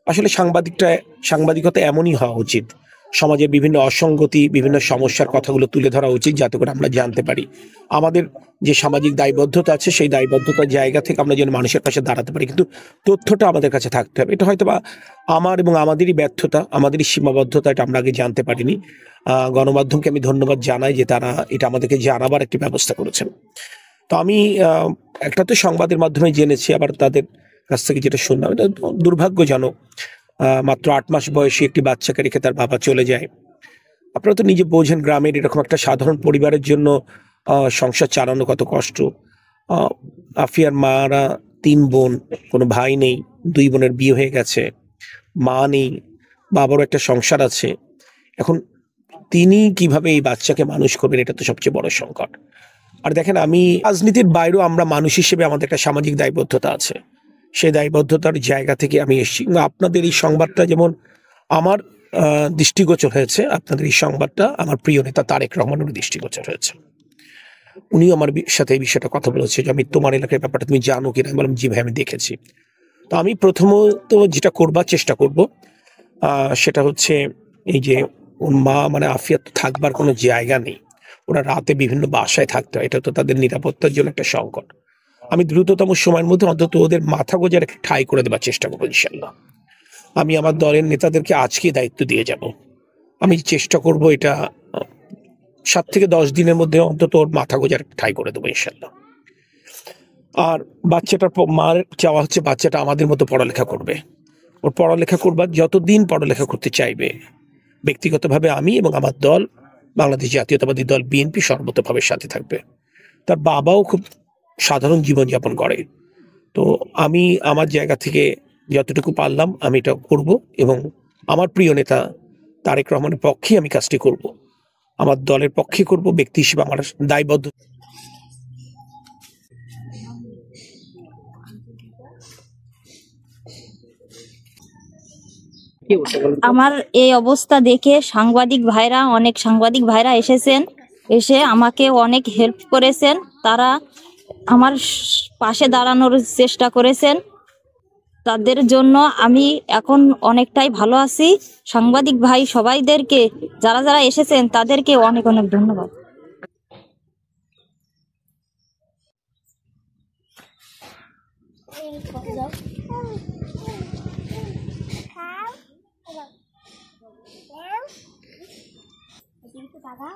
আসলে সাংবাদিকতা এমনই হওয়া উচিত। সমাজের বিভিন্ন অসঙ্গতি, বিভিন্ন সমস্যার কথাগুলো তুলে ধরা উচিত, যাতে করে আমরা জানতে পারি আমাদের যে সামাজিক দায়বদ্ধতা আছে, সেই দায়বদ্ধতার জায়গা থেকে আমরা যেন মানুষের পাশে দাঁড়াতে পারি। কিন্তু তথ্যটা আমাদের কাছে থাকতে হবে। এটা হয়তো বা আমার এবং আমাদেরই ব্যর্থতা, আমাদেরই সীমাবদ্ধতা, এটা আমরা আগে জানতে পারিনি। গণমাধ্যমকে আমি ধন্যবাদ জানাই যে তারা এটা আমাদেরকে জানাবার একটি ব্যবস্থা করেছেন। তো আমি একটা তো সংবাদের মাধ্যমে জেনেছি, আবার তাদের কাছ থেকে যেটা শুনলাম এটা দুর্ভাগ্যজনক। মাত্র 8 মাস বয়সী একটি বাচ্চাকে রেখে তার বাবা চলে যায়। আপনারা তো নিজে বোঝেন গ্রামের এরকম একটা সাধারণ পরিবারের জন্য সংসার চালানো কত কষ্ট। আফিয়ার মারা 3 বোন, কোনো ভাই নেই, 2 বোনের বিয়ে হয়ে গেছে, মা নেই, বাবারও একটা সংসার আছে। এখন তিনি কিভাবে এই বাচ্চাকে মানুষ করবেন, এটা তো সবচেয়ে বড় সংকট। আর দেখেন, আমি রাজনীতির বাইরেও আমরা মানুষ হিসেবে আমাদের একটা সামাজিক দায়বদ্ধতা আছে। সেই দায়বদ্ধতার জায়গা থেকে আমি এসেছি। আপনাদের এই সংবাদটা যেমন আমার দৃষ্টিগোচর হয়েছে, আপনাদের এই সংবাদটা আমার প্রিয় নেতা তারেক রহমানের দৃষ্টিগোচর হয়েছে। উনিও আমার সাথে এই বিষয়টা কথা বলেছে যে আমি তোমার এলাকার ব্যাপারটা তুমি জানো কিনা। আমি বললাম জি ভাই, আমি দেখেছি। তো আমি প্রথমত যেটা করবার চেষ্টা করব সেটা হচ্ছে এই যে ওর মা মানে আফিয়া থাকবার কোনো জায়গা নেই, ওরা রাতে বিভিন্ন বাসায় থাকতে হয়, এটা তো তাদের নিরাপত্তার জন্য একটা সংকট। আমি দ্রুততম সময়ের মধ্যে অন্তত ওদের মাথা গোজার একটা ঠাঁই করে দেওয়ার চেষ্টা করবো ইনশাল্লাহ। আমি আমার দলের নেতাদেরকে আজকে দায়িত্ব দিয়ে যাব। আমি চেষ্টা করব এটা 7 থেকে 10 দিনের মধ্যে অন্তত ওর মাথা গোজার ঠাঁই করে দেবো ইনশাল্লাহ। আর বাচ্চাটার মার চাওয়া হচ্ছে বাচ্চাটা আমাদের মতো পড়ালেখা করবে। ওর পড়ালেখা করবার যতদিন পড়ালেখা করতে চাইবে, ব্যক্তিগতভাবে আমি এবং আমার দল বাংলাদেশ জাতীয়তাবাদী দল বিএনপি সর্বতভাবে সাথে থাকবে। তার বাবাও খুব সাধারণ জীবনযাপন করে। তো আমি আমার জায়গা থেকে যতটুকু পারলাম আমি এটা করব, এবং আমার প্রিয় নেতা তারেক রহমানের পক্ষে আমি কাজটি করব, আমার দলের পক্ষে করব, ব্যক্তি হিসেবে আমার দায়বদ্ধ। আমার এই অবস্থা দেখে অনেক সাংবাদিক ভাইরা এসেছেন, এসে আমাকে অনেক হেল্প করেছেন। তারা আমার পাশে দাঁড়ানোর চেষ্টা করেছেন। তাদের জন্য আমি এখন অনেকটাই ভালো আছি। সাংবাদিক ভাই সবাইদেরকে, যারা যারা এসেছেন তাদেরকে অনেক অনেক ধন্যবাদ। দাদা